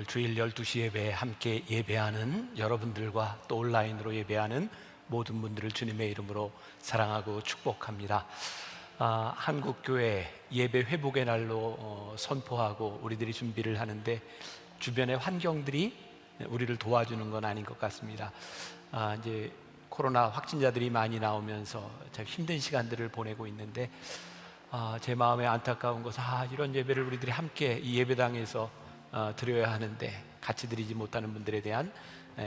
오늘 주일 12시 예배에 함께 예배하는 여러분들과 또 온라인으로 예배하는 모든 분들을 주님의 이름으로 사랑하고 축복합니다. 한국교회 예배 회복의 날로 선포하고 우리들이 준비를 하는데 주변의 환경들이 우리를 도와주는 건 아닌 것 같습니다. 이제 코로나 확진자들이 많이 나오면서 참 힘든 시간들을 보내고 있는데 제 마음에 안타까운 것은 이런 예배를 우리들이 함께 이 예배당에서 드려야 하는데 같이 드리지 못하는 분들에 대한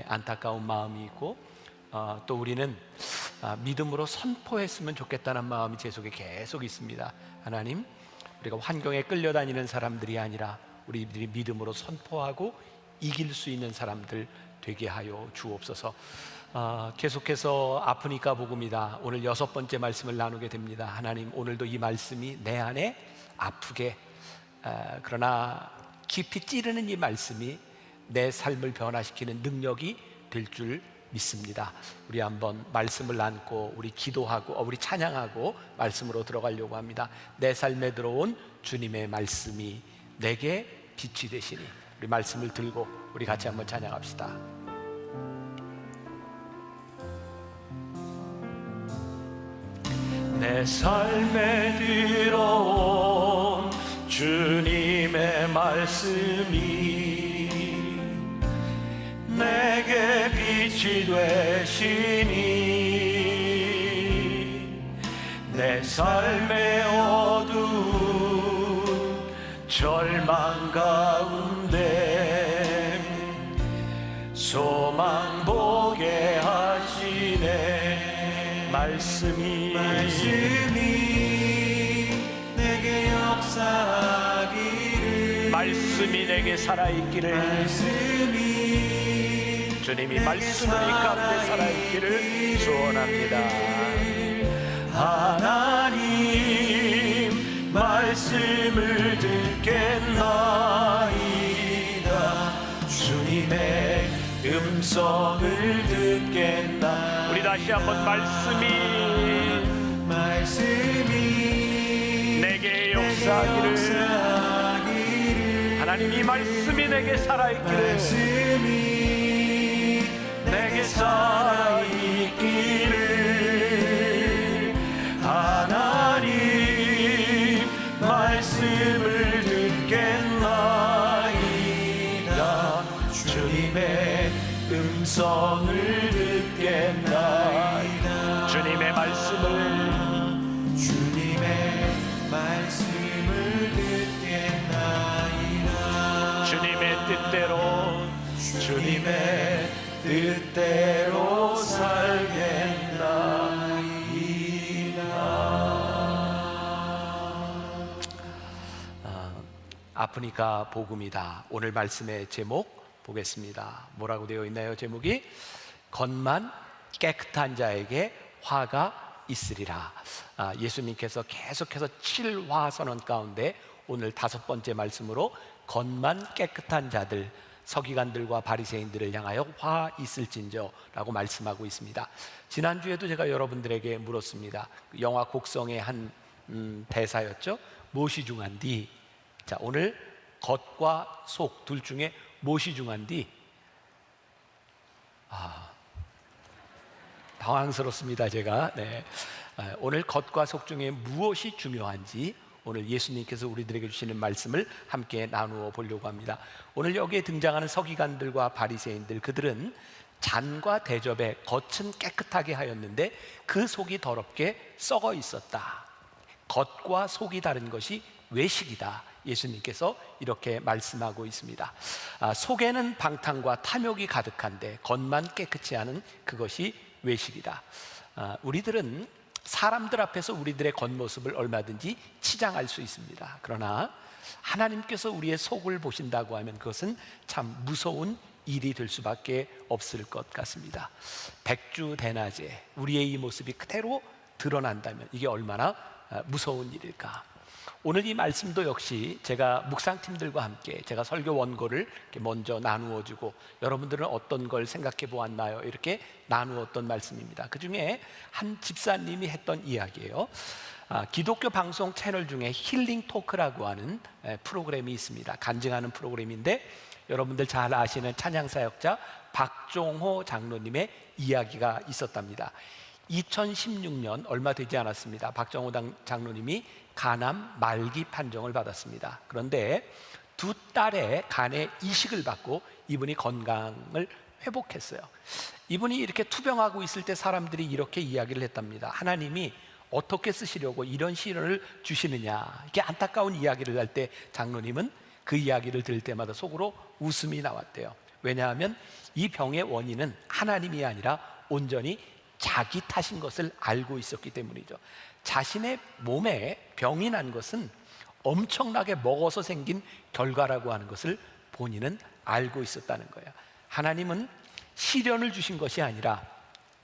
안타까운 마음이 있고 또 우리는 믿음으로 선포했으면 좋겠다는 마음이 제 속에 계속 있습니다. 하나님, 우리가 환경에 끌려다니는 사람들이 아니라 우리들이 믿음으로 선포하고 이길 수 있는 사람들 되게 하여 주옵소서. 계속해서 아프니까 복음이다. 오늘 6번째 말씀을 나누게 됩니다. 하나님, 오늘도 이 말씀이 내 안에 아프게 그러나 깊이 찌르는 이 말씀이 내 삶을 변화시키는 능력이 될 줄 믿습니다. 우리 한번 말씀을 안고 우리 기도하고 우리 찬양하고 말씀으로 들어가려고 합니다. 내 삶에 들어온 주님의 말씀이 내게 빛이 되시니, 우리 말씀을 들고 우리 같이 한번 찬양합시다. 내 삶에 들어온 주님의 말씀이 내게 빛이 되시니, 내 삶의 어두운 절망 가운데 소망 보게 하시네. 말씀이 내게 역사하기를, 말씀이 내게 살아있기를, 주님이 말씀을 이 가운데 살아있기를 축원합니다. 하나님 말씀을 듣겠나이다. 주님의 음성을 듣겠나이다. 우리 다시 한번 말씀이 내게 역사하기를, 하나님 이 말씀이 내게 살아있기를, 내게 살아있기를, 하나님 말씀을 듣겠나이다. 주님의 음성을 듣겠나이다. 주님의 말씀을 듣겠나이다. 주님의 뜻대로 살겠나이다. 아프니까 복음이다. 오늘 말씀의 제목 보겠습니다. 뭐라고 되어 있나요? 제목이 겉만 깨끗한 자에게 화가 있으리라. 예수님께서 계속해서 7화 선언 가운데 오늘 5번째 말씀으로 겉만 깨끗한 자들, 서기관들과 바리새인들을 향하여 화 있을진저 라고 말씀하고 있습니다. 지난주에도 제가 여러분들에게 물었습니다. 영화 곡성의 한 대사였죠. 무엇이 중한디? 자, 오늘 겉과 속 둘 중에 무엇이 중한디? 당황스럽습니다 제가. 오늘 겉과 속 중에 무엇이 중요한지 오늘 예수님께서 우리들에게 주시는 말씀을 함께 나누어 보려고 합니다. 오늘 여기에 등장하는 서기관들과 바리새인들, 그들은 잔과 대접에 겉은 깨끗하게 하였는데 그 속이 더럽게 썩어 있었다. 겉과 속이 다른 것이 외식이다. 예수님께서 이렇게 말씀하고 있습니다. 속에는 방탕과 탐욕이 가득한데 겉만 깨끗이 하는 그것이 외식이다. 우리들은 사람들 앞에서 우리들의 겉모습을 얼마든지 치장할 수 있습니다. 그러나 하나님께서 우리의 속을 보신다고 하면 그것은 참 무서운 일이 될 수밖에 없을 것 같습니다. 백주대낮에 우리의 이 모습이 그대로 드러난다면 이게 얼마나 무서운 일일까. 오늘 이 말씀도 역시 제가 묵상팀들과 함께 제가 설교 원고를 이렇게 먼저 나누어주고 여러분들은 어떤 걸 생각해 보았나요? 이렇게 나누었던 말씀입니다. 그 중에 한 집사님이 했던 이야기예요. 기독교 방송 채널 중에 힐링 토크라고 하는 프로그램이 있습니다. 간증하는 프로그램인데 여러분들 잘 아시는 찬양사역자 박종호 장로님의 이야기가 있었답니다. 2016년 얼마 되지 않았습니다. 박종호 장로님이 간암 말기 판정을 받았습니다. 그런데 두 딸의 간에 이식을 받고 이분이 건강을 회복했어요. 이분이 이렇게 투병하고 있을 때 사람들이 이렇게 이야기를 했답니다. 하나님이 어떻게 쓰시려고 이런 시련을 주시느냐, 이렇게 안타까운 이야기를 할 때 장로님은 그 이야기를 들을 때마다 속으로 웃음이 나왔대요. 왜냐하면 이 병의 원인은 하나님이 아니라 온전히 자기 탓인 것을 알고 있었기 때문이죠. 자신의 몸에 병이 난 것은 엄청나게 먹어서 생긴 결과라고 하는 것을 본인은 알고 있었다는 거예요. 하나님은 시련을 주신 것이 아니라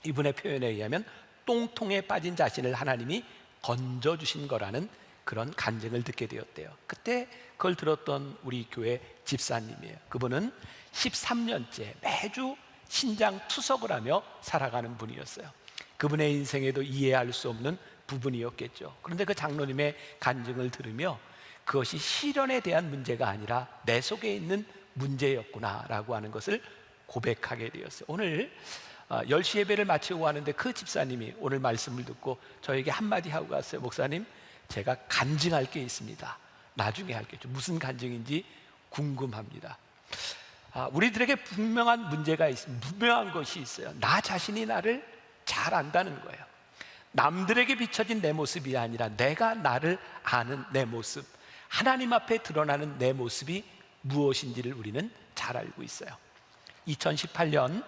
이분의 표현에 의하면 똥통에 빠진 자신을 하나님이 건져주신 거라는 그런 간증을 듣게 되었대요. 그때 그걸 들었던 우리 교회 집사님이에요. 그분은 13년째 매주 신장 투석을 하며 살아가는 분이었어요. 그분의 인생에도 이해할 수 없는 부분이었겠죠. 그런데 그 장로님의 간증을 들으며 그것이 시련에 대한 문제가 아니라 내 속에 있는 문제였구나라고 하는 것을 고백하게 되었어요. 오늘 10시 예배를 마치고 하는데 그 집사님이 오늘 말씀을 듣고 저에게 한마디 하고 갔어요. 목사님, 제가 간증할 게 있습니다. 나중에 할게요. 무슨 간증인지 궁금합니다. 우리들에게 분명한 문제가 있습니다. 분명한 것이 있어요. 나 자신이 나를 잘 안다는 거예요. 남들에게 비춰진 내 모습이 아니라 내가 나를 아는 내 모습, 하나님 앞에 드러나는 내 모습이 무엇인지를 우리는 잘 알고 있어요. 2018년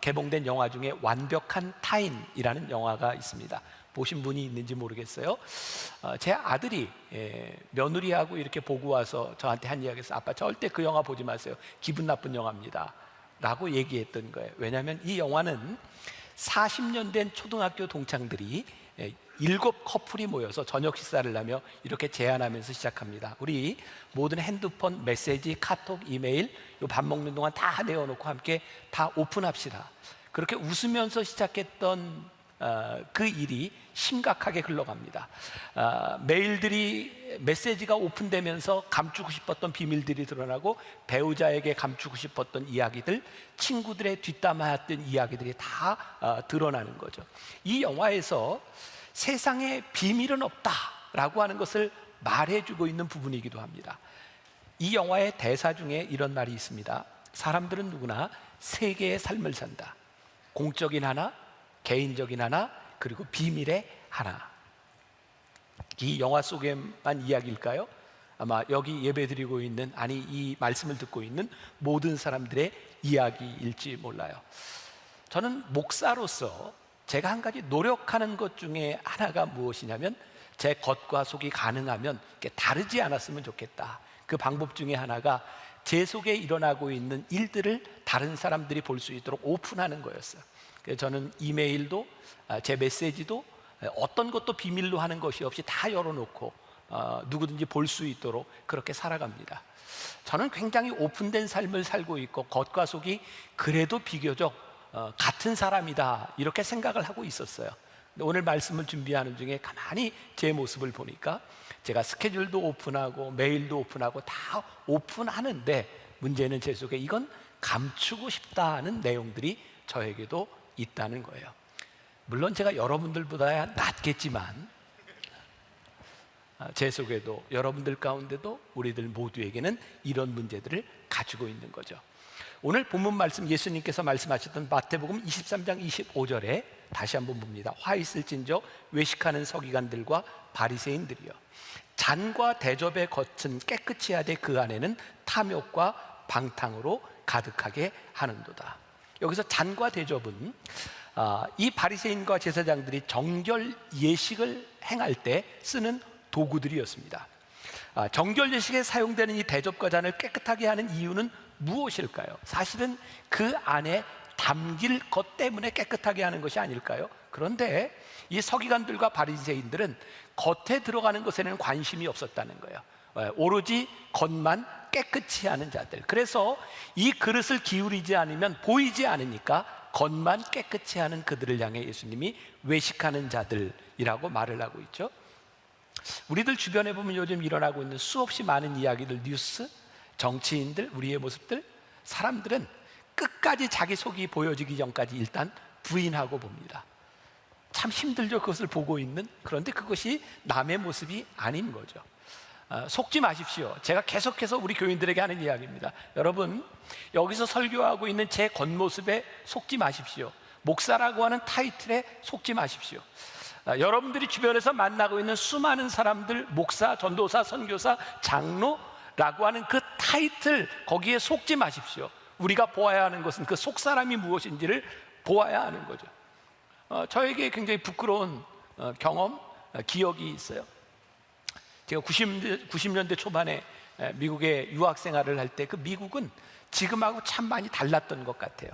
개봉된 영화 중에 완벽한 타인이라는 영화가 있습니다. 보신 분이 있는지 모르겠어요. 제 아들이 며느리하고 이렇게 보고 와서 저한테 한 이야기에서 아빠 절대 그 영화 보지 마세요. 기분 나쁜 영화입니다 라고 얘기했던 거예요. 왜냐하면 이 영화는 40년 된 초등학교 동창들이 7 커플이 모여서 저녁 식사를 하며 이렇게 제안하면서 시작합니다. 우리 모든 핸드폰, 메시지, 카톡, 이메일 밥 먹는 동안 다 내어놓고 함께 다 오픈합시다. 그렇게 웃으면서 시작했던 그 일이 심각하게 흘러갑니다. 메일들이, 메시지가 오픈되면서 감추고 싶었던 비밀들이 드러나고 배우자에게 감추고 싶었던 이야기들, 친구들의 뒷담화했던 이야기들이 다 드러나는 거죠. 이 영화에서 세상에 비밀은 없다라고 하는 것을 말해주고 있는 부분이기도 합니다. 이 영화의 대사 중에 이런 말이 있습니다. 사람들은 누구나 세 개의 삶을 산다. 공적인 하나, 개인적인 하나, 그리고 비밀의 하나. 이 영화 속에만 이야기일까요? 아마 여기 예배드리고 있는, 아니 이 말씀을 듣고 있는 모든 사람들의 이야기일지 몰라요. 저는 목사로서 제가 한 가지 노력하는 것 중에 하나가 무엇이냐면 제 겉과 속이 가능하면 다르지 않았으면 좋겠다. 그 방법 중에 하나가 제 속에 일어나고 있는 일들을 다른 사람들이 볼 수 있도록 오픈하는 거였어요. 그래서 저는 이메일도 제 메시지도 어떤 것도 비밀로 하는 것이 없이 다 열어놓고 누구든지 볼 수 있도록 그렇게 살아갑니다. 저는 굉장히 오픈된 삶을 살고 있고 겉과 속이 그래도 비교적 같은 사람이다 이렇게 생각을 하고 있었어요. 근데 오늘 말씀을 준비하는 중에 가만히 제 모습을 보니까 제가 스케줄도 오픈하고 메일도 오픈하고 다 오픈하는데 문제는 제 속에 이건 감추고 싶다는 내용들이 저에게도 있다는 거예요. 물론 제가 여러분들보다 낫겠지만 제 속에도, 여러분들 가운데도 우리들 모두에게는 이런 문제들을 가지고 있는 거죠. 오늘 본문 말씀, 예수님께서 말씀하셨던 마태복음 23장 25절에 다시 한번 봅니다. 화 있을진저 외식하는 서기관들과 바리새인들이여, 잔과 대접의 겉은 깨끗이 하되 그 안에는 탐욕과 방탕으로 가득하게 하는도다. 여기서 잔과 대접은 이 바리새인과 제사장들이 정결 예식을 행할 때 쓰는 도구들이었습니다. 정결 예식에 사용되는 이 대접과 잔을 깨끗하게 하는 이유는 무엇일까요? 사실은 그 안에 담길 것 때문에 깨끗하게 하는 것이 아닐까요? 그런데 이 서기관들과 바리새인들은 겉에 들어가는 것에는 관심이 없었다는 거예요. 오로지 겉만 깨끗이 하는 자들. 그래서 이 그릇을 기울이지 않으면 보이지 않으니까 겉만 깨끗이 하는 그들을 향해 예수님이 외식하는 자들이라고 말을 하고 있죠. 우리들 주변에 보면 요즘 일어나고 있는 수없이 많은 이야기들, 뉴스, 정치인들, 우리의 모습들, 사람들은 끝까지 자기 속이 보여지기 전까지 일단 부인하고 봅니다. 참 힘들죠, 그것을 보고 있는. 그런데 그것이 남의 모습이 아닌 거죠. 속지 마십시오. 제가 계속해서 우리 교인들에게 하는 이야기입니다. 여러분, 여기서 설교하고 있는 제 겉모습에 속지 마십시오. 목사라고 하는 타이틀에 속지 마십시오. 여러분들이 주변에서 만나고 있는 수많은 사람들, 목사, 전도사, 선교사, 장로라고 하는 그 타이틀, 거기에 속지 마십시오. 우리가 보아야 하는 것은 그 속사람이 무엇인지를 보아야 하는 거죠. 저에게 굉장히 부끄러운 경험, 기억이 있어요. 제가 90년대 초반에 미국에 유학 생활을 할 때 그 미국은 지금하고 참 많이 달랐던 것 같아요.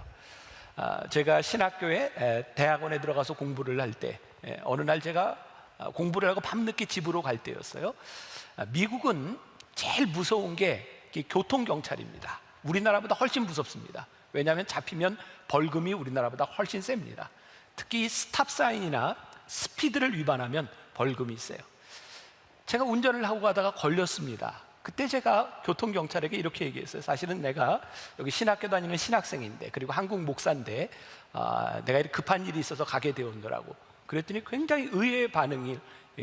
제가 신학교에 대학원에 들어가서 공부를 할 때 어느 날 제가 공부를 하고 밤늦게 집으로 갈 때였어요. 미국은 제일 무서운 게 교통경찰입니다. 우리나라보다 훨씬 무섭습니다. 왜냐하면 잡히면 벌금이 우리나라보다 훨씬 셉니다. 특히 스탑사인이나 스피드를 위반하면 벌금이 세요. 제가 운전을 하고 가다가 걸렸습니다. 그때 제가 교통경찰에게 이렇게 얘기했어요. 사실은 내가 여기 신학교 다니는 신학생인데, 그리고 한국 목사인데 내가 이렇게 급한 일이 있어서 가게 되었더라고. 그랬더니 굉장히 의외의 반응이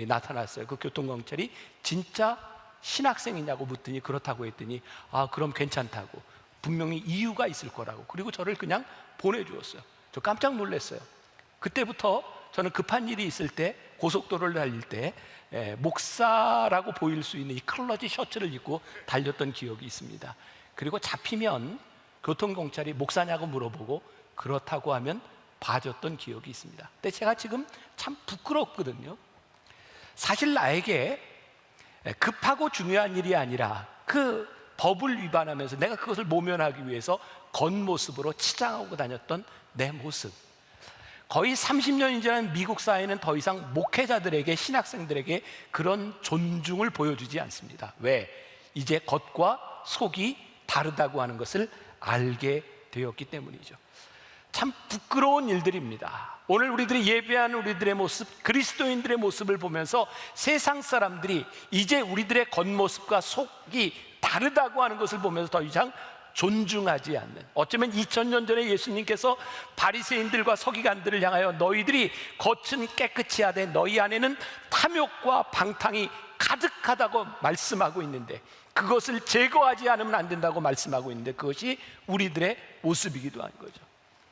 나타났어요. 그 교통경찰이 진짜 신학생이냐고 묻더니 그렇다고 했더니 그럼 괜찮다고, 분명히 이유가 있을 거라고. 그리고 저를 그냥 보내주었어요. 저 깜짝 놀랐어요. 그때부터 저는 급한 일이 있을 때, 고속도로를 달릴 때 목사라고 보일 수 있는 이 컬러지 셔츠를 입고 달렸던 기억이 있습니다. 그리고 잡히면 교통경찰이 목사냐고 물어보고 그렇다고 하면 봐줬던 기억이 있습니다. 근데 제가 지금 참 부끄럽거든요. 사실 나에게 급하고 중요한 일이 아니라 그 법을 위반하면서 내가 그것을 모면하기 위해서 겉모습으로 치장하고 다녔던 내 모습, 거의 30년이 지난 미국 사회는 더 이상 목회자들에게, 신학생들에게 그런 존중을 보여주지 않습니다. 왜? 이제 겉과 속이 다르다고 하는 것을 알게 되었기 때문이죠. 참 부끄러운 일들입니다. 오늘 우리들이 예배하는 우리들의 모습, 그리스도인들의 모습을 보면서 세상 사람들이 이제 우리들의 겉모습과 속이 다르다고 하는 것을 보면서 더 이상 존중하지 않는, 어쩌면 2000년 전에 예수님께서 바리새인들과 서기관들을 향하여 너희들이 겉은 깨끗이 하되 너희 안에는 탐욕과 방탕이 가득하다고 말씀하고 있는데, 그것을 제거하지 않으면 안 된다고 말씀하고 있는데, 그것이 우리들의 모습이기도 한 거죠.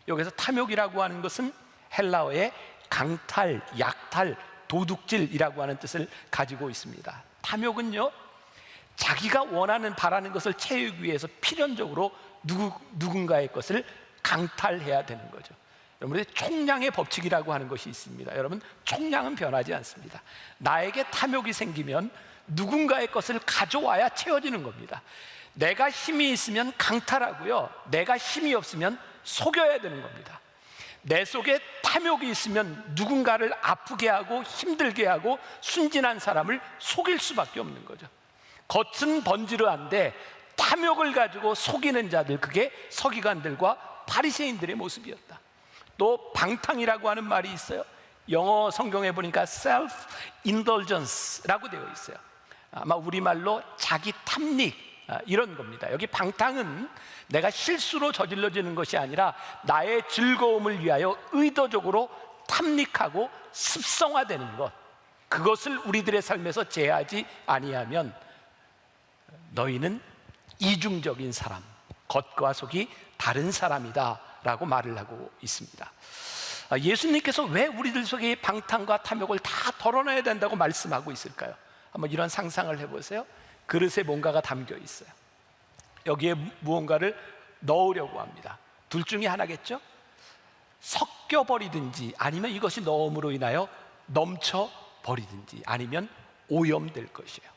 여기서 탐욕이라고 하는 것은 헬라어의 강탈, 약탈, 도둑질이라고 하는 뜻을 가지고 있습니다. 탐욕은요, 자기가 원하는, 바라는 것을 채우기 위해서 필연적으로 누군가의 것을 강탈해야 되는 거죠. 여러분, 총량의 법칙이라고 하는 것이 있습니다. 여러분, 총량은 변하지 않습니다. 나에게 탐욕이 생기면 누군가의 것을 가져와야 채워지는 겁니다. 내가 힘이 있으면 강탈하고요, 내가 힘이 없으면 속여야 되는 겁니다. 내 속에 탐욕이 있으면 누군가를 아프게 하고 힘들게 하고 순진한 사람을 속일 수밖에 없는 거죠. 겉은 번지르한데 탐욕을 가지고 속이는 자들, 그게 서기관들과 바리새인들의 모습이었다. 또 방탕이라고 하는 말이 있어요. 영어 성경에 보니까 self-indulgence라고 되어 있어요. 아마 우리말로 자기 탐닉, 이런 겁니다. 여기 방탕은 내가 실수로 저질러지는 것이 아니라 나의 즐거움을 위하여 의도적으로 탐닉하고 습성화되는 것, 그것을 우리들의 삶에서 제하지 아니하면 너희는 이중적인 사람, 겉과 속이 다른 사람이다 라고 말을 하고 있습니다. 예수님께서 왜 우리들 속에 방탕과 탐욕을 다 덜어내야 된다고 말씀하고 있을까요? 한번 이런 상상을 해보세요. 그릇에 뭔가가 담겨 있어요. 여기에 무언가를 넣으려고 합니다. 둘 중에 하나겠죠? 섞여버리든지, 아니면 이것이 넣음으로 인하여 넘쳐버리든지, 아니면 오염될 것이에요.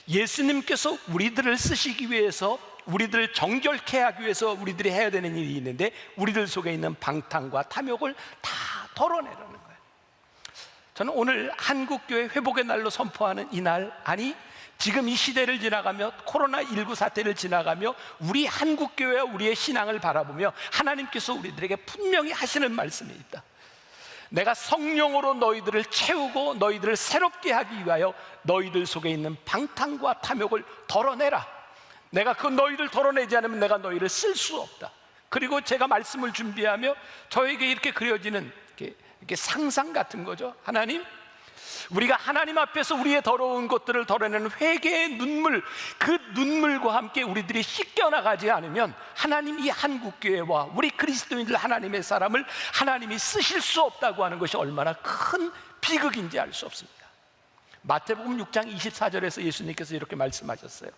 예수님께서 우리들을 쓰시기 위해서, 우리들을 정결케 하기 위해서 우리들이 해야 되는 일이 있는데, 우리들 속에 있는 방탕과 탐욕을 다 덜어내려는 거예요. 저는 오늘 한국교회 회복의 날로 선포하는 이 날, 아니 지금 이 시대를 지나가며 코로나19 사태를 지나가며 우리 한국교회와 우리의 신앙을 바라보며 하나님께서 우리들에게 분명히 하시는 말씀이 있다. 내가 성령으로 너희들을 채우고 너희들을 새롭게 하기 위하여 너희들 속에 있는 방탕과 탐욕을 덜어내라. 내가 그 너희를 덜어내지 않으면 내가 너희를 쓸 수 없다. 그리고 제가 말씀을 준비하며 저에게 이렇게 그려지는 이렇게 상상 같은 거죠. 하나님, 우리가 하나님 앞에서 우리의 더러운 것들을 덜어내는 회개의 눈물, 그 눈물과 함께 우리들이 씻겨나가지 않으면 하나님 이 한국교회와 우리 그리스도인들 하나님의 사람을 하나님이 쓰실 수 없다고 하는 것이 얼마나 큰 비극인지 알 수 없습니다. 마태복음 6장 24절에서 예수님께서 이렇게 말씀하셨어요.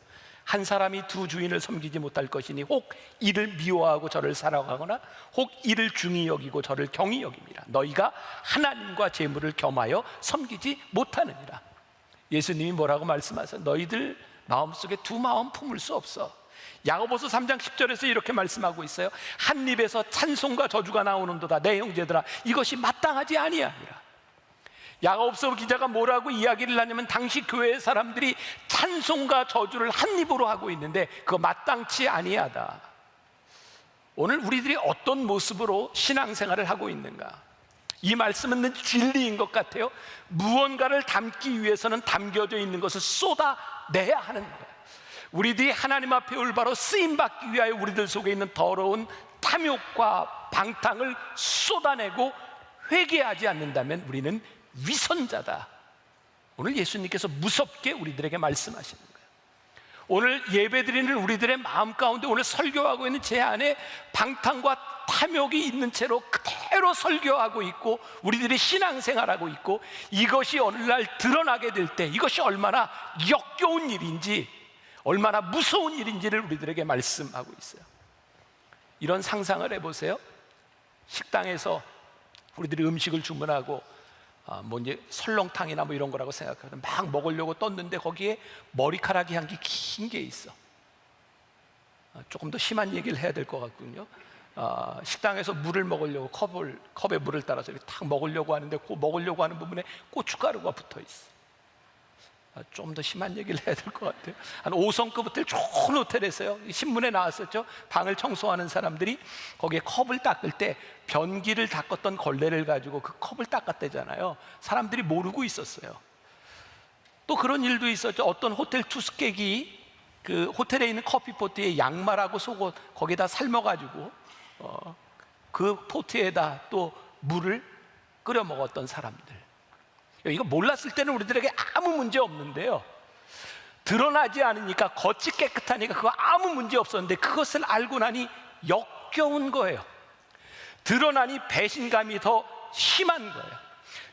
한 사람이 두 주인을 섬기지 못할 것이니 혹 이를 미워하고 저를 사랑하거나 혹 이를 중히 여기고 저를 경히 여깁니다. 너희가 하나님과 재물을 겸하여 섬기지 못하느니라. 예수님이 뭐라고 말씀하세요? 너희들 마음속에 두 마음 품을 수 없어. 야고보서 3장 10절에서 이렇게 말씀하고 있어요. 한 입에서 찬송과 저주가 나오는도다. 내 형제들아, 이것이 마땅하지 아니하니라. 야고보서 기자가 뭐라고 이야기를 하냐면 당시 교회의 사람들이 찬송과 저주를 한 입으로 하고 있는데 그거 마땅치 아니하다. 오늘 우리들이 어떤 모습으로 신앙생활을 하고 있는가? 이 말씀은 진리인 것 같아요. 무언가를 담기 위해서는 담겨져 있는 것을 쏟아내야 하는 거예요. 우리들이 하나님 앞에 올바로 쓰임받기 위하여 우리들 속에 있는 더러운 탐욕과 방탕을 쏟아내고 회개하지 않는다면 우리는 위선자다. 오늘 예수님께서 무섭게 우리들에게 말씀하시는 거예요. 오늘 예배드리는 우리들의 마음 가운데 오늘 설교하고 있는 제 안에 방탕과 탐욕이 있는 채로 그대로 설교하고 있고 우리들이 신앙생활하고 있고 이것이 오늘날 드러나게 될 때 이것이 얼마나 역겨운 일인지 얼마나 무서운 일인지를 우리들에게 말씀하고 있어요. 이런 상상을 해보세요. 식당에서 우리들이 음식을 주문하고 뭐 이제 설렁탕이나 뭐 이런 거라고 생각하면 막 먹으려고 떴는데 거기에 머리카락이 한 게 긴 게 있어. 조금 더 심한 얘기를 해야 될 것 같군요. 식당에서 물을 먹으려고 컵에 물을 따라서 이렇게 탁 먹으려고 하는데 그 먹으려고 하는 부분에 고춧가루가 붙어 있어. 좀 더 심한 얘기를 해야 될 것 같아요. 한 5성급 호텔, 좋은 호텔에서요, 신문에 나왔었죠. 방을 청소하는 사람들이 거기에 컵을 닦을 때 변기를 닦았던 걸레를 가지고 그 컵을 닦았대잖아요. 사람들이 모르고 있었어요. 또 그런 일도 있었죠. 어떤 호텔 투숙객이 그 호텔에 있는 커피포트에 양말하고 속옷 거기다 삶아가지고 그 포트에다 또 물을 끓여 먹었던 사람들. 이거 몰랐을 때는 우리들에게 아무 문제 없는데요, 드러나지 않으니까 겉이 깨끗하니까 그거 아무 문제 없었는데 그것을 알고 나니 역겨운 거예요. 드러나니 배신감이 더 심한 거예요.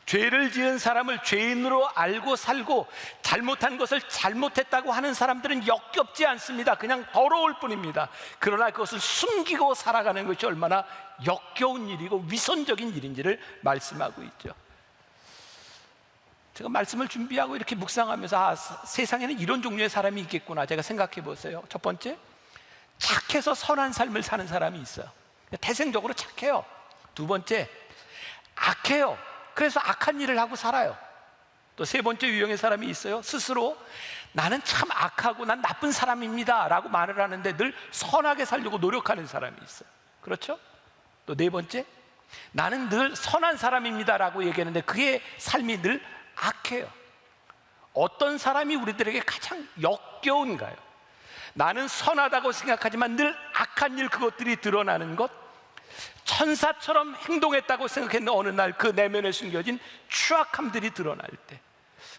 죄를 지은 사람을 죄인으로 알고 살고 잘못한 것을 잘못했다고 하는 사람들은 역겹지 않습니다. 그냥 더러울 뿐입니다. 그러나 그것을 숨기고 살아가는 것이 얼마나 역겨운 일이고 위선적인 일인지를 말씀하고 있죠. 제가 말씀을 준비하고 이렇게 묵상하면서 세상에는 이런 종류의 사람이 있겠구나 제가 생각해 보세요. 첫 번째, 착해서 선한 삶을 사는 사람이 있어요. 태생적으로 착해요. 두 번째, 악해요. 그래서 악한 일을 하고 살아요. 또 세 번째 유형의 사람이 있어요. 스스로 나는 참 악하고 난 나쁜 사람입니다 라고 말을 하는데 늘 선하게 살려고 노력하는 사람이 있어요. 그렇죠? 또 네 번째, 나는 늘 선한 사람입니다 라고 얘기하는데 그의 삶이 늘 악해요. 어떤 사람이 우리들에게 가장 역겨운가요? 나는 선하다고 생각하지만 늘 악한 일, 그것들이 드러나는 것, 천사처럼 행동했다고 생각했는데 어느 날 그 내면에 숨겨진 추악함들이 드러날 때.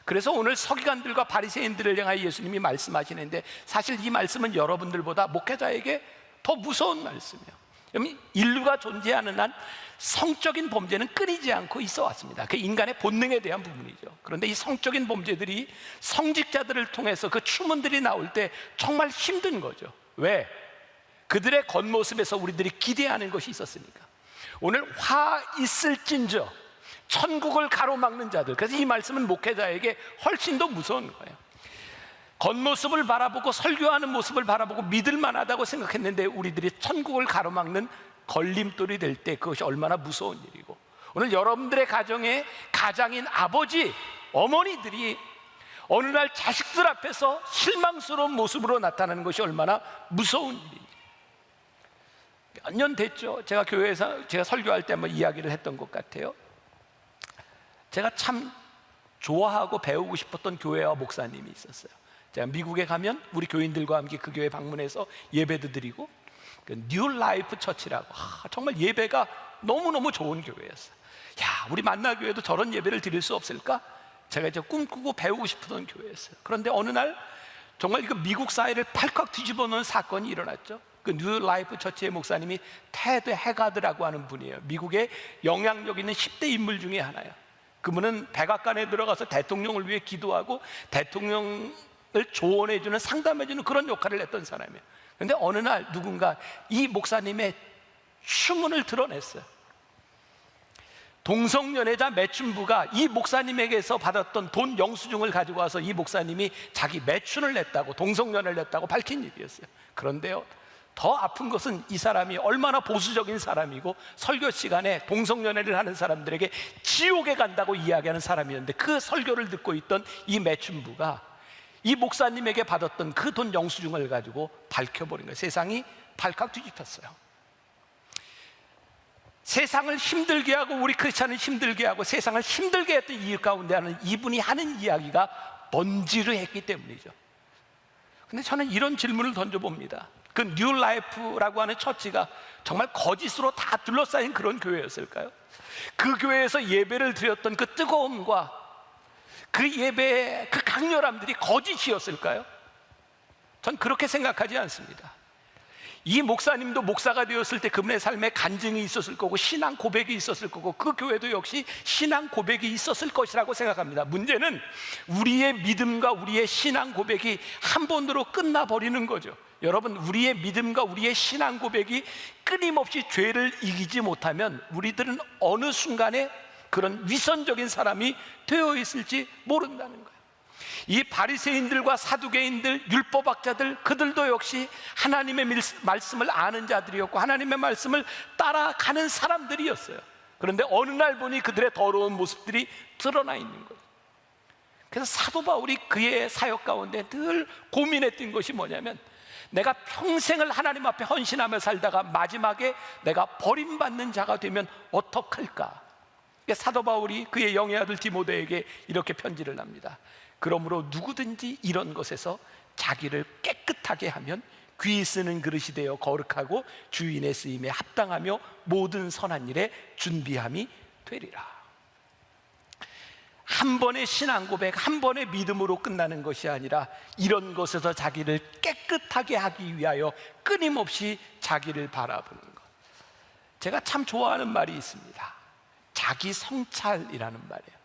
그래서 오늘 서기관들과 바리새인들을 향하여 예수님이 말씀하시는데 사실 이 말씀은 여러분들보다 목회자에게 더 무서운 말씀이에요. 인류가 존재하는 한 성적인 범죄는 끊이지 않고 있어 왔습니다. 그 인간의 본능에 대한 부분이죠. 그런데 이 성적인 범죄들이 성직자들을 통해서 그 추문들이 나올 때 정말 힘든 거죠. 왜? 그들의 겉모습에서 우리들이 기대하는 것이 있었으니까. 오늘 화 있을진저 천국을 가로막는 자들, 그래서 이 말씀은 목회자에게 훨씬 더 무서운 거예요. 겉모습을 바라보고 설교하는 모습을 바라보고 믿을 만하다고 생각했는데 우리들이 천국을 가로막는 걸림돌이 될 때 그것이 얼마나 무서운 일이고, 오늘 여러분들의 가정의 가장인 아버지, 어머니들이 어느 날 자식들 앞에서 실망스러운 모습으로 나타나는 것이 얼마나 무서운 일인지. 몇 년 됐죠. 제가 교회에서 제가 설교할 때 한번 이야기를 했던 것 같아요. 제가 참 좋아하고 배우고 싶었던 교회와 목사님이 있었어요. 제가 미국에 가면 우리 교인들과 함께 그 교회 방문해서 예배도 드리고, 그 뉴 라이프 처치라고, 정말 예배가 너무너무 좋은 교회였어요. 야, 우리 만나교회도 저런 예배를 드릴 수 없을까? 제가 이제 꿈꾸고 배우고 싶었던 교회였어요. 그런데 어느 날 정말 그 미국 사회를 팔칵 뒤집어 놓은 사건이 일어났죠. 그 뉴 라이프 처치의 목사님이 테드 해가드라고 하는 분이에요. 미국의 영향력 있는 10대 인물 중에 하나예요. 그분은 백악관에 들어가서 대통령을 위해 기도하고 대통령을 조언해주는, 상담해주는 그런 역할을 했던 사람이에요. 그런데 어느 날 누군가 이 목사님의 추문을 드러냈어요. 동성연애자 매춘부가 이 목사님에게서 받았던 돈 영수증을 가지고 와서 이 목사님이 자기 매춘을 냈다고, 동성연애를 냈다고 밝힌 일이었어요. 그런데요, 더 아픈 것은 이 사람이 얼마나 보수적인 사람이고 설교 시간에 동성연애를 하는 사람들에게 지옥에 간다고 이야기하는 사람이었는데, 그 설교를 듣고 있던 이 매춘부가 이 목사님에게 받았던 그 돈 영수증을 가지고 밝혀버린 거예요. 세상이 발칵 뒤집혔어요. 세상을 힘들게 하고 우리 크리스찬을 힘들게 하고 세상을 힘들게 했던 이유 가운데 하는 이분이 하는 이야기가 번지르했기 때문이죠. 근데 저는 이런 질문을 던져봅니다. 그 뉴 라이프라고 하는 처치가 정말 거짓으로 다 둘러싸인 그런 교회였을까요? 그 교회에서 예배를 드렸던 그 뜨거움과 그 예배의 그 강렬함들이 거짓이었을까요? 전 그렇게 생각하지 않습니다. 이 목사님도 목사가 되었을 때 그분의 삶에 간증이 있었을 거고 신앙 고백이 있었을 거고, 그 교회도 역시 신앙 고백이 있었을 것이라고 생각합니다. 문제는 우리의 믿음과 우리의 신앙 고백이 한 번으로 끝나버리는 거죠. 여러분, 우리의 믿음과 우리의 신앙 고백이 끊임없이 죄를 이기지 못하면 우리들은 어느 순간에 그런 위선적인 사람이 되어 있을지 모른다는 거예요. 이 바리새인들과 사두개인들, 율법학자들, 그들도 역시 하나님의 말씀을 아는 자들이었고 하나님의 말씀을 따라가는 사람들이었어요. 그런데 어느 날 보니 그들의 더러운 모습들이 드러나 있는 거예요. 그래서 사도 바울이 그의 사역 가운데 늘 고민했던 것이 뭐냐면, 내가 평생을 하나님 앞에 헌신하며 살다가 마지막에 내가 버림받는 자가 되면 어떡할까? 사도 바울이 그의 영의 아들 디모데에게 이렇게 편지를 합니다. 그러므로 누구든지 이런 것에서 자기를 깨끗하게 하면 귀 쓰는 그릇이 되어 거룩하고 주인의 쓰임에 합당하며 모든 선한 일에 준비함이 되리라. 한 번의 신앙 고백, 한 번의 믿음으로 끝나는 것이 아니라 이런 것에서 자기를 깨끗하게 하기 위하여 끊임없이 자기를 바라보는 것. 제가 참 좋아하는 말이 있습니다. 자기 성찰이라는 말이에요.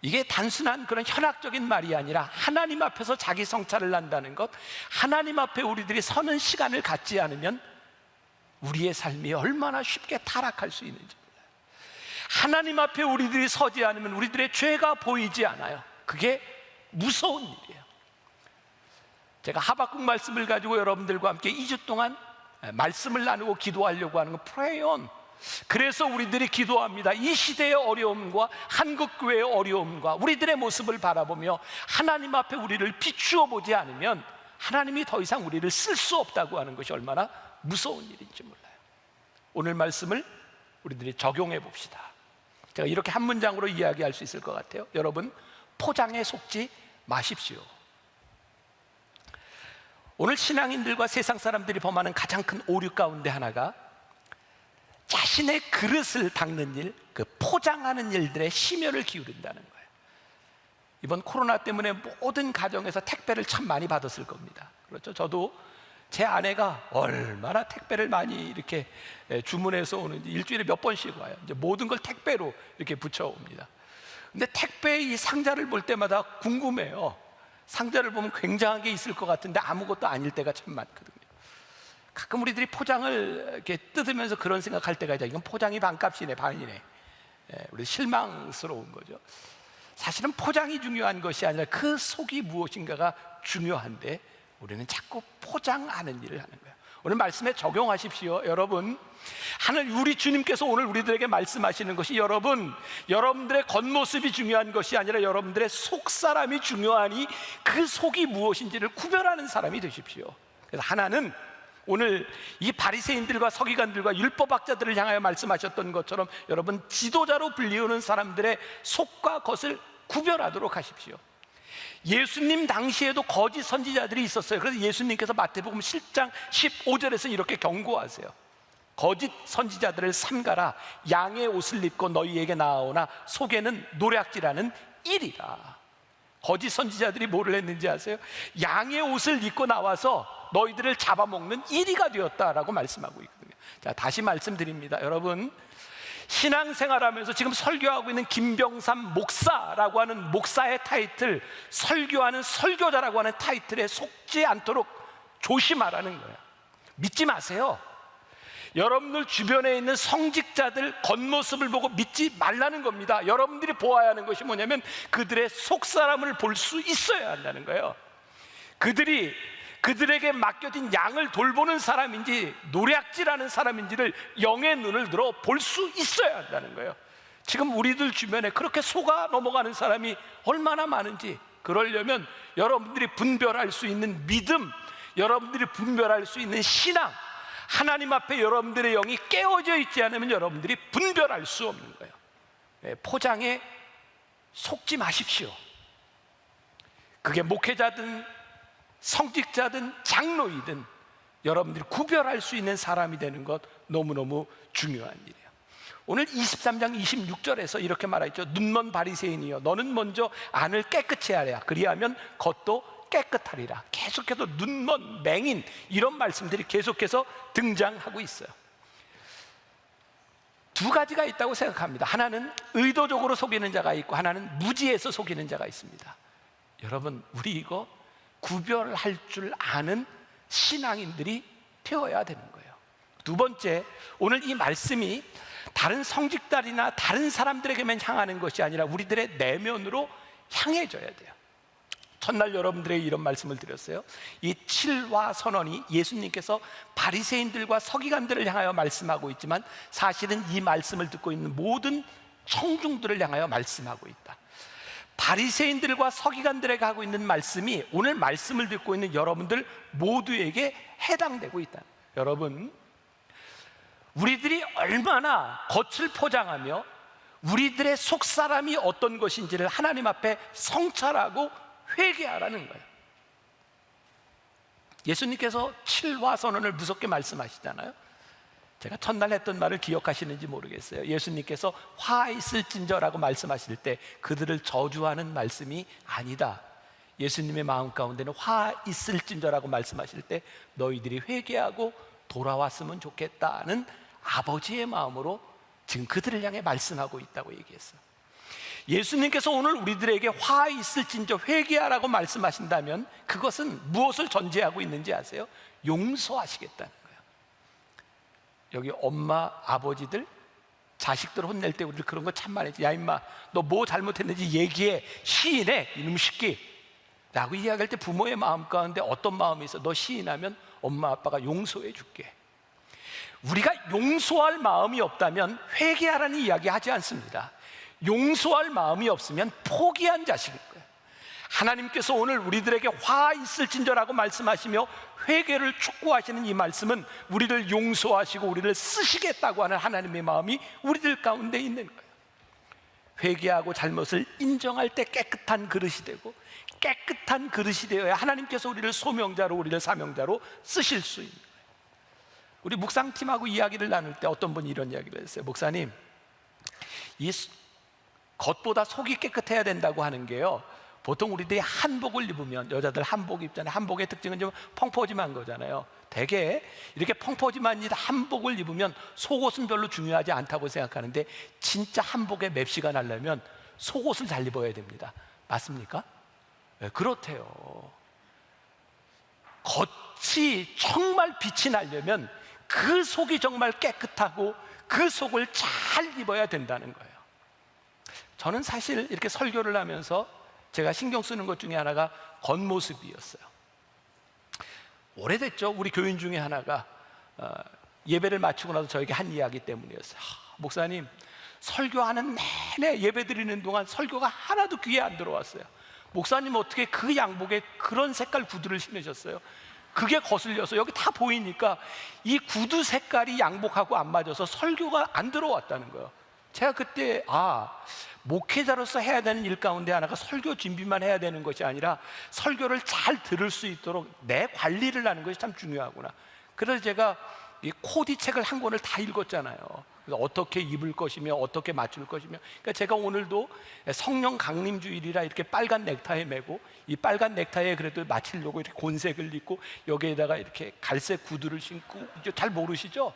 이게 단순한 그런 현학적인 말이 아니라 하나님 앞에서 자기 성찰을 한다는 것, 하나님 앞에 우리들이 서는 시간을 갖지 않으면 우리의 삶이 얼마나 쉽게 타락할 수 있는지 몰라요. 하나님 앞에 우리들이 서지 않으면 우리들의 죄가 보이지 않아요. 그게 무서운 일이에요. 제가 하박국 말씀을 가지고 여러분들과 함께 2주 동안 말씀을 나누고 기도하려고 하는 건 Pray on. 그래서 우리들이 기도합니다. 이 시대의 어려움과 한국교회의 어려움과 우리들의 모습을 바라보며 하나님 앞에 우리를 비추어 보지 않으면 하나님이 더 이상 우리를 쓸 수 없다고 하는 것이 얼마나 무서운 일인지 몰라요. 오늘 말씀을 우리들이 적용해 봅시다. 제가 이렇게 한 문장으로 이야기할 수 있을 것 같아요. 여러분, 포장에 속지 마십시오. 오늘 신앙인들과 세상 사람들이 범하는 가장 큰 오류 가운데 하나가 자신의 그릇을 닦는 일, 그 포장하는 일들에 심혈을 기울인다는 거예요. 이번 코로나 때문에 모든 가정에서 택배를 참 많이 받았을 겁니다. 그렇죠? 저도 제 아내가 얼마나 택배를 많이 이렇게 주문해서 오는지 일주일에 몇 번씩 와요. 이제 모든 걸 택배로 이렇게 붙여옵니다. 근데 택배 이 상자를 볼 때마다 궁금해요. 상자를 보면 굉장한 게 있을 것 같은데 아무것도 아닐 때가 참 많거든요. 가끔 우리들이 포장을 이렇게 뜯으면서 그런 생각할 때가 있죠. 이건 포장이 반값이네, 반이네. 우리 실망스러운 거죠. 사실은 포장이 중요한 것이 아니라 그 속이 무엇인가가 중요한데, 우리는 자꾸 포장하는 일을 하는 거예요. 오늘 말씀에 적용하십시오. 여러분, 우리 주님께서 오늘 우리들에게 말씀하시는 것이 여러분들의 겉모습이 중요한 것이 아니라 여러분들의 속사람이 중요하니 그 속이 무엇인지를 구별하는 사람이 되십시오. 그래서 하나는 오늘 이 바리새인들과 서기관들과 율법학자들을 향하여 말씀하셨던 것처럼 여러분, 지도자로 불리우는 사람들의 속과 겉을 구별하도록 하십시오. 예수님 당시에도 거짓 선지자들이 있었어요. 그래서 예수님께서 마태복음 7장 15절에서 이렇게 경고하세요. 거짓 선지자들을 삼가라. 양의 옷을 입고 너희에게 나아오나 속에는 노략질하는 일이라. 거짓 선지자들이 뭐를 했는지 아세요? 양의 옷을 입고 나와서 너희들을 잡아먹는 이리가 되었다라고 말씀하고 있거든요. 자, 다시 말씀드립니다. 여러분, 신앙생활하면서 지금 설교하고 있는 김병삼 목사라고 하는 목사의 타이틀, 설교하는 설교자라고 하는 타이틀에 속지 않도록 조심하라는 거예요. 믿지 마세요. 여러분들 주변에 있는 성직자들 겉모습을 보고 믿지 말라는 겁니다. 여러분들이 보아야 하는 것이 뭐냐면 그들의 속사람을 볼 수 있어야 한다는 거예요. 그들에게 맡겨진 양을 돌보는 사람인지 노략질하는 사람인지를 영의 눈을 들어 볼 수 있어야 한다는 거예요. 지금 우리들 주변에 그렇게 속아 넘어가는 사람이 얼마나 많은지, 그러려면 여러분들이 분별할 수 있는 믿음, 여러분들이 분별할 수 있는 신앙, 하나님 앞에 여러분들의 영이 깨어져 있지 않으면 여러분들이 분별할 수 없는 거예요. 포장에 속지 마십시오. 그게 목회자든 성직자든 장로이든 여러분들이 구별할 수 있는 사람이 되는 것 너무너무 중요한 일이에요. 오늘 23장 26절에서 이렇게 말하죠. 눈먼 바리새인이여, 너는 먼저 안을 깨끗이 하랴. 그리하면 겉도 깨끗하리라. 계속해서 눈먼, 맹인, 이런 말씀들이 계속해서 등장하고 있어요. 두 가지가 있다고 생각합니다. 하나는 의도적으로 속이는 자가 있고 하나는 무지해서 속이는 자가 있습니다. 여러분, 우리 이거 구별할 줄 아는 신앙인들이 되어야 되는 거예요. 두 번째, 오늘 이 말씀이 다른 성직자들이나 다른 사람들에게만 향하는 것이 아니라 우리들의 내면으로 향해져야 돼요. 첫날 여러분들에게 이런 말씀을 드렸어요. 이 칠화 선언이 예수님께서 바리새인들과 서기관들을 향하여 말씀하고 있지만 사실은 이 말씀을 듣고 있는 모든 청중들을 향하여 말씀하고 있다. 바리새인들과 서기관들에게 하고 있는 말씀이 오늘 말씀을 듣고 있는 여러분들 모두에게 해당되고 있다. 여러분, 우리들이 얼마나 겉을 포장하며 우리들의 속사람이 어떤 것인지를 하나님 앞에 성찰하고 회개하라는 거예요. 예수님께서 칠화 선언을 무섭게 말씀하시잖아요. 제가 첫날 했던 말을 기억하시는지 모르겠어요. 예수님께서 화 있을진저라고 말씀하실 때 그들을 저주하는 말씀이 아니다. 예수님의 마음 가운데는 화 있을진저라고 말씀하실 때 너희들이 회개하고 돌아왔으면 좋겠다는 아버지의 마음으로 지금 그들을 향해 말씀하고 있다고 얘기했어요. 예수님께서 오늘 우리들에게 화 있을진저 회개하라고 말씀하신다면 그것은 무엇을 전제하고 있는지 아세요? 용서하시겠다는 거예요. 여기 엄마, 아버지들 자식들 혼낼 때 우리들 그런 거 참 많이 했지. 야 임마, 너 뭐 잘못했는지 얘기해, 시인해, 이놈 새끼 라고 이야기할 때 부모의 마음 가운데 어떤 마음이 있어? 너 시인하면 엄마 아빠가 용서해 줄게. 우리가 용서할 마음이 없다면 회개하라는 이야기 하지 않습니다. 용서할 마음이 없으면 포기한 자식일 거예요. 하나님께서 오늘 우리들에게 화 있을진저라고 말씀하시며 회개를 촉구하시는 이 말씀은 우리를 용서하시고 우리를 쓰시겠다고 하는 하나님의 마음이 우리들 가운데 있는 거예요. 회개하고 잘못을 인정할 때 깨끗한 그릇이 되고 깨끗한 그릇이 되어야 하나님께서 우리를 소명자로, 우리를 사명자로 쓰실 수 있는 거예요. 우리 묵상팀하고 이야기를 나눌 때 어떤 분이 이런 이야기를 했어요. 목사님, 이 겉보다 속이 깨끗해야 된다고 하는 게요, 보통 우리들이 한복을 입으면, 여자들 한복 입잖아요. 한복의 특징은 좀 펑퍼짐한 거잖아요. 대개 이렇게 펑퍼짐한 한복을 입으면 속옷은 별로 중요하지 않다고 생각하는데 진짜 한복에 맵시가 나려면 속옷을 잘 입어야 됩니다. 맞습니까? 네, 그렇대요. 겉이 정말 빛이 나려면 그 속이 정말 깨끗하고 그 속을 잘 입어야 된다는 거예요. 저는 사실 이렇게 설교를 하면서 제가 신경 쓰는 것 중에 하나가 겉모습이었어요. 오래됐죠. 우리 교인 중에 하나가 예배를 마치고 나서 저에게 한 이야기 때문이었어요. 목사님, 설교하는 내내 예배 드리는 동안 설교가 하나도 귀에 안 들어왔어요. 목사님 어떻게 그 양복에 그런 색깔 구두를 신으셨어요? 그게 거슬려서 여기 다 보이니까 이 구두 색깔이 양복하고 안 맞아서 설교가 안 들어왔다는 거예요. 제가 그때 목회자로서 해야 되는 일 가운데 하나가 설교 준비만 해야 되는 것이 아니라 설교를 잘 들을 수 있도록 내 관리를 하는 것이 참 중요하구나. 그래서 제가 이 코디 책을 한 권을 다 읽었잖아요. 그래서 어떻게 입을 것이며 어떻게 맞출 것이며. 그러니까 제가 오늘도 성령 강림 주일이라 이렇게 빨간 넥타이 매고, 이 빨간 넥타이에 그래도 맞추려고 이렇게 곤색을 입고 여기에다가 이렇게 갈색 구두를 신고, 잘 모르시죠?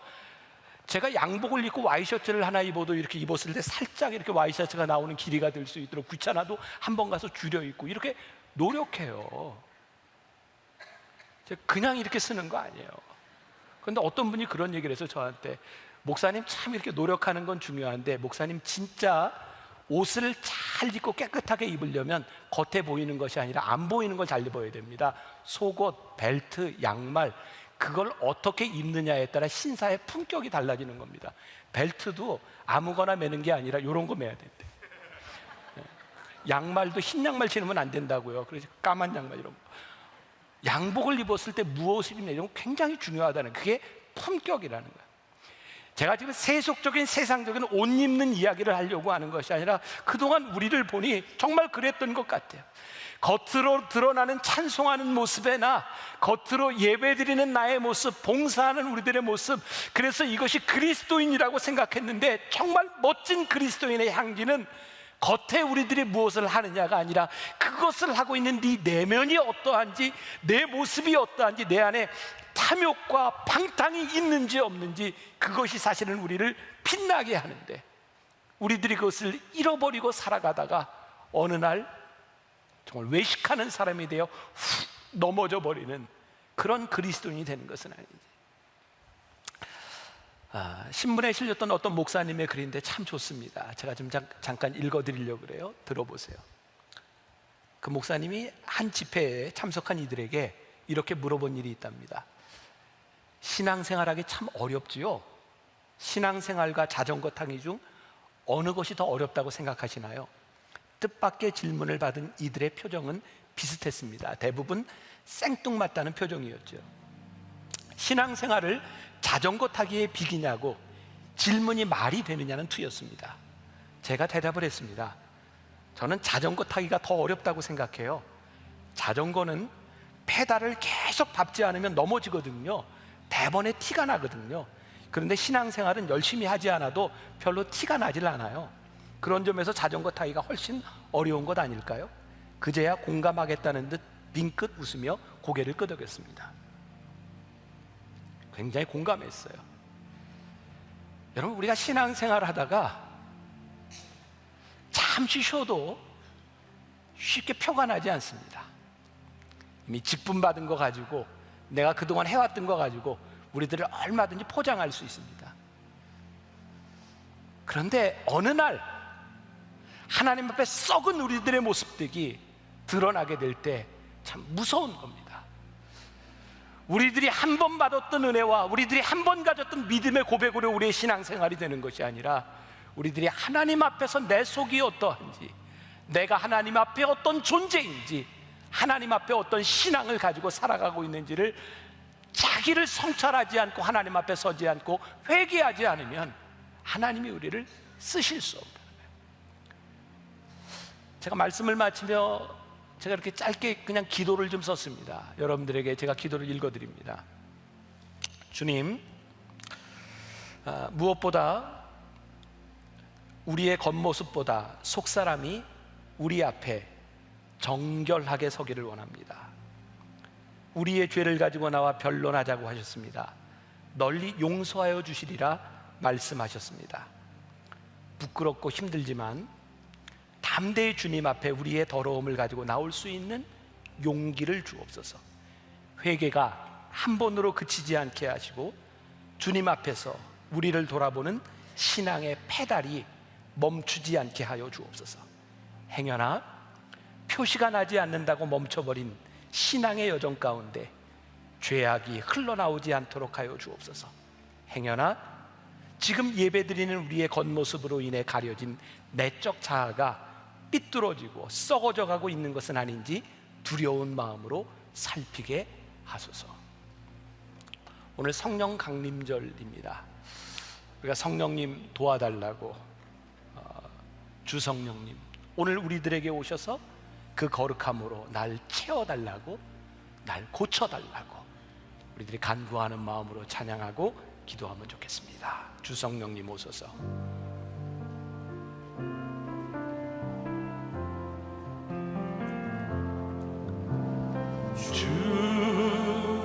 제가 양복을 입고 와이셔츠를 하나 입어도 이렇게 입었을 때 살짝 이렇게 와이셔츠가 나오는 길이가 될 수 있도록 귀찮아도 한 번 가서 줄여 입고 이렇게 노력해요. 제가 그냥 이렇게 쓰는 거 아니에요. 그런데 어떤 분이 그런 얘기를 해서 저한테, 목사님 참 이렇게 노력하는 건 중요한데 목사님 진짜 옷을 잘 입고 깨끗하게 입으려면 겉에 보이는 것이 아니라 안 보이는 걸 잘 입어야 됩니다. 속옷, 벨트, 양말, 그걸 어떻게 입느냐에 따라 신사의 품격이 달라지는 겁니다. 벨트도 아무거나 매는 게 아니라 이런 거 매야 된대. 양말도 흰 양말 신으면 안 된다고요. 그래서 까만 양말 이런 거. 양복을 입었을 때 무엇을 입느냐 이런 거 굉장히 중요하다는, 그게 품격이라는 거예요. 제가 지금 세속적인 세상적인 옷 입는 이야기를 하려고 하는 것이 아니라 그동안 우리를 보니 정말 그랬던 것 같아요. 겉으로 드러나는 찬송하는 모습에나 겉으로 예배드리는 나의 모습, 봉사하는 우리들의 모습, 그래서 이것이 그리스도인이라고 생각했는데 정말 멋진 그리스도인의 향기는 겉에 우리들이 무엇을 하느냐가 아니라 그것을 하고 있는 네 내면이 어떠한지, 내 모습이 어떠한지, 내 안에 탐욕과 방탕이 있는지 없는지, 그것이 사실은 우리를 빛나게 하는데, 우리들이 그것을 잃어버리고 살아가다가 어느 날 정말 외식하는 사람이 되어 훅 넘어져 버리는 그런 그리스도인이 되는 것은 아니지. 신문에 실렸던 어떤 목사님의 글인데 참 좋습니다. 제가 좀 잠깐 읽어드리려고 그래요. 들어보세요. 그 목사님이 한 집회에 참석한 이들에게 이렇게 물어본 일이 있답니다. 신앙생활하기 참 어렵지요? 신앙생활과 자전거 타기 중 어느 것이 더 어렵다고 생각하시나요? 뜻밖의 질문을 받은 이들의 표정은 비슷했습니다. 대부분 생뚱맞다는 표정이었죠. 신앙생활을 자전거 타기에 비기냐고 질문이 말이 되느냐는 투였습니다. 제가 대답을 했습니다. 저는 자전거 타기가 더 어렵다고 생각해요. 자전거는 페달을 계속 밟지 않으면 넘어지거든요. 대번에 티가 나거든요. 그런데 신앙생활은 열심히 하지 않아도 별로 티가 나질 않아요. 그런 점에서 자전거 타기가 훨씬 어려운 것 아닐까요? 그제야 공감하겠다는 듯 빙긋 웃으며 고개를 끄덕였습니다. 굉장히 공감했어요. 여러분, 우리가 신앙생활을 하다가 잠시 쉬어도 쉽게 표가 나지 않습니다. 이미 직분 받은 거 가지고, 내가 그동안 해왔던 거 가지고 우리들을 얼마든지 포장할 수 있습니다. 그런데 어느 날 하나님 앞에 썩은 우리들의 모습들이 드러나게 될 때 참 무서운 겁니다. 우리들이 한 번 받았던 은혜와 우리들이 한 번 가졌던 믿음의 고백으로 우리의 신앙생활이 되는 것이 아니라, 우리들이 하나님 앞에서 내 속이 어떠한지, 내가 하나님 앞에 어떤 존재인지, 하나님 앞에 어떤 신앙을 가지고 살아가고 있는지를 자기를 성찰하지 않고 하나님 앞에 서지 않고 회개하지 않으면 하나님이 우리를 쓰실 수 없다는 거예요. 제가 말씀을 마치며 제가 이렇게 짧게 그냥 기도를 좀 썼습니다. 여러분들에게 제가 기도를 읽어드립니다. 주님, 무엇보다 우리의 겉모습보다 속사람이 우리 앞에 정결하게 서기를 원합니다. 우리의 죄를 가지고 나와 변론하자고 하셨습니다. 널리 용서하여 주시리라 말씀하셨습니다. 부끄럽고 힘들지만 담대히 주님 앞에 우리의 더러움을 가지고 나올 수 있는 용기를 주옵소서. 회개가 한 번으로 그치지 않게 하시고 주님 앞에서 우리를 돌아보는 신앙의 페달이 멈추지 않게 하여 주옵소서. 행여나 표시가 나지 않는다고 멈춰버린 신앙의 여정 가운데 죄악이 흘러나오지 않도록 하여 주옵소서. 행여나 지금 예배드리는 우리의 겉모습으로 인해 가려진 내적 자아가 삐뚤어지고 썩어져 가고 있는 것은 아닌지 두려운 마음으로 살피게 하소서. 오늘 성령 강림절입니다. 우리가 성령님 도와달라고, 주성령님 오늘 우리들에게 오셔서 그 거룩함으로 날 채워달라고, 날 고쳐달라고 우리들이 간구하는 마음으로 찬양하고 기도하면 좋겠습니다. 주성령님 오소서.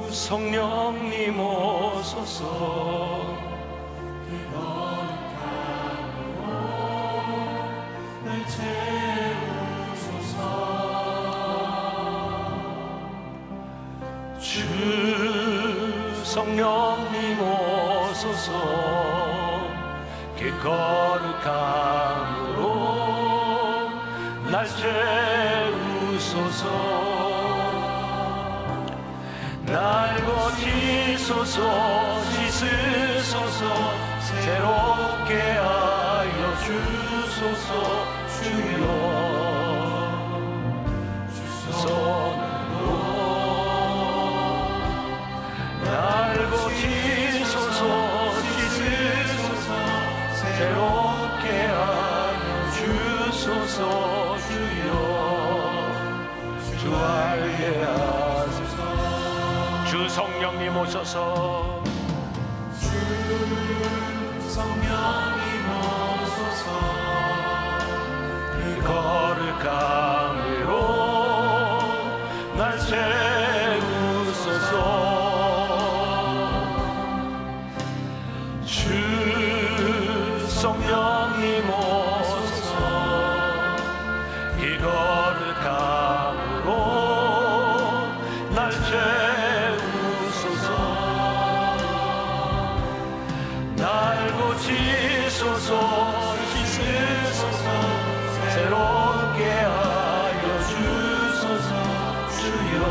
주성령님 오소서. 성령님 오소서. 그 거룩함으로 날 채우소서. 날 고치소서. 씻으소서. 새롭게 하여 주소서. 주여 날 고치소서. 씻으소서. 새롭게 하여 주소서. 주여 주 알게 하소서. 주 성령님 오소서. 주 성령님 오소서. 그 거룩함으로 날 채우소서. 성령님 오소서. 이 거룩함으로 날 채우소서. 날 고치소서. 씻으소서. 새롭게 하여 주소서. 주여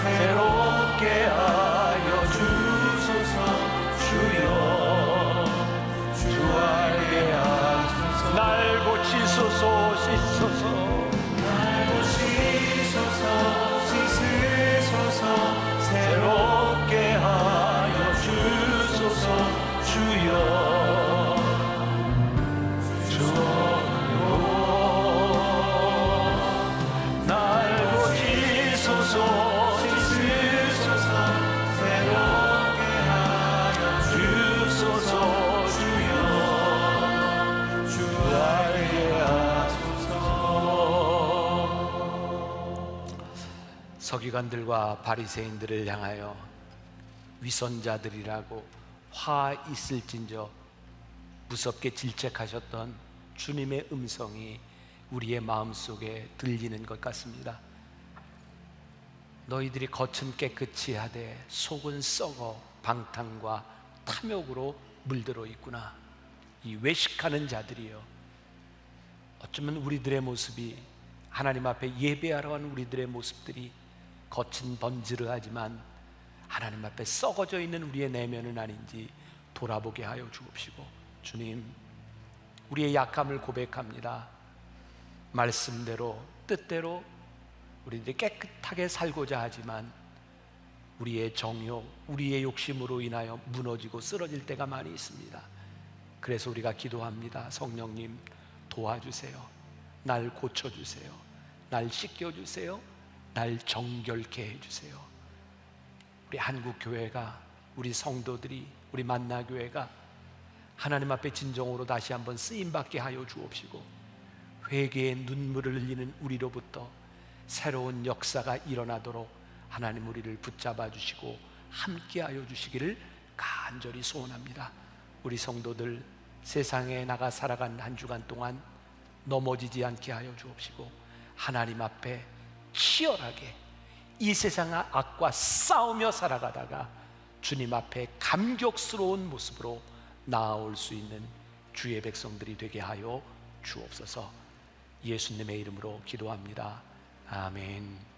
새롭게 하여 주소서. 주여 주 알게 하소서. 날 고치소서. 씻소서. 날 고치소서. 씻으소서. 새롭게 하여 주소서. 주여 서기관들과 바리새인들을 향하여 위선자들이라고 화 있을진저 무섭게 질책하셨던 주님의 음성이 우리의 마음속에 들리는 것 같습니다. 너희들이 겉은 깨끗이 하되 속은 썩어 방탕과 탐욕으로 물들어 있구나. 이 외식하는 자들이요, 어쩌면 우리들의 모습이, 하나님 앞에 예배하러 간 우리들의 모습들이 겉은 번지르하지만 하나님 앞에 썩어져 있는 우리의 내면은 아닌지 돌아보게 하여 주옵시고, 주님, 우리의 약함을 고백합니다. 말씀대로 뜻대로 우리들이 깨끗하게 살고자 하지만 우리의 정욕, 우리의 욕심으로 인하여 무너지고 쓰러질 때가 많이 있습니다. 그래서 우리가 기도합니다. 성령님 도와주세요. 날 고쳐주세요. 날 씻겨주세요. 날 정결케 해주세요. 우리 한국교회가, 우리 성도들이, 우리 만나교회가 하나님 앞에 진정으로 다시 한번 쓰임받게 하여 주옵시고, 회개의 눈물을 흘리는 우리로부터 새로운 역사가 일어나도록 하나님 우리를 붙잡아 주시고 함께 하여 주시기를 간절히 소원합니다. 우리 성도들 세상에 나가 살아간 한 주간 동안 넘어지지 않게 하여 주옵시고, 하나님 앞에 치열하게 이 세상 악과 싸우며 살아가다가 주님 앞에 감격스러운 모습으로 나아올 수 있는 주의 백성들이 되게 하여 주옵소서. 예수님의 이름으로 기도합니다. 아멘.